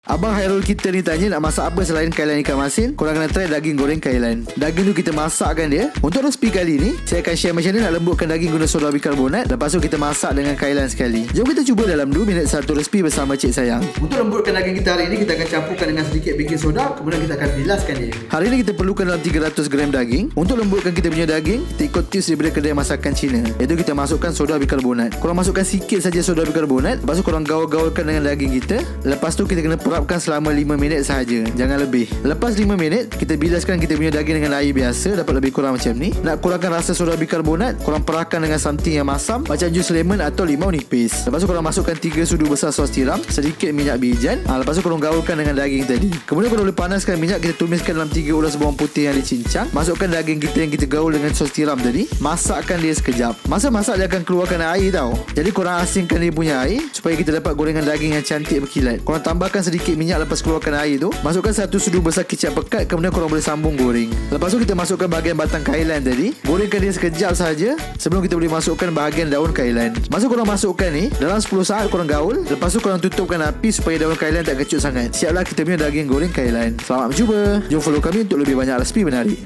Abang Hairul kita ni tanya nak masak apa selain kailan ikan masin. Korang kena try daging goreng kailan. Daging tu kita masakkan dia. Untuk resipi kali ni, saya akan share macam mana nak lembutkan daging guna soda bikarbonat. Lepas tu kita masak dengan kailan sekali. Jom kita cuba dalam 2 minit satu resipi bersama Cik Sayang. Untuk lembutkan daging kita hari ni, kita akan campurkan dengan sedikit baking soda. Kemudian kita akan bilaskan dia. Hari ni kita perlukan dalam 300 gram daging. Untuk lembutkan kita punya daging, kita ikut tips daripada kedai masakan Cina, iaitu kita masukkan soda bikarbonat. Korang masukkan sikit saja soda bikarbonat. Lepas tu korang gaul-gaulkan dengan daging kita. Lepas tu kita kena perapkan selama 5 minit sahaja, jangan lebih. Lepas 5 minit, kita bilaskan kita punya daging dengan air biasa. Dapat lebih kurang macam ni. Nak kurangkan rasa soda bikarbonat, korang perahkan dengan something yang masam, macam jus lemon atau limau nipis. Lepas tu korang masukkan 3 sudu besar sos tiram, sedikit minyak bijan. Lepas tu korang gaulkan dengan daging tadi. Kemudian korang boleh panaskan minyak. Kita tumiskan dalam 3 ulas bawang putih yang dicincang. Masukkan daging kita yang kita gaul dengan sos tiram tadi. Masakkan dia sekejap. Masa masak dia akan keluarkan air tau. Jadi korang asingkan dia punya air supaya kita dapat gorengan daging yang cantik berkilat. Korang tambahkan sedikit minyak. Lepas keluarkan air tu, masukkan 1 sudu besar kicap pekat. Kemudian korang boleh sambung goreng. Lepas tu kita masukkan bahagian batang kailan tadi. Gorengkan dia sekejap saja sebelum kita boleh masukkan bahagian daun kailan. Masa korang masukkan ni, dalam 10 saat korang gaul. Lepas tu korang tutupkan api supaya daun kailan tak kecut sangat. Siaplah kita punya daging goreng kailan. Selamat berjumpa. Jom follow kami untuk lebih banyak resipi menarik.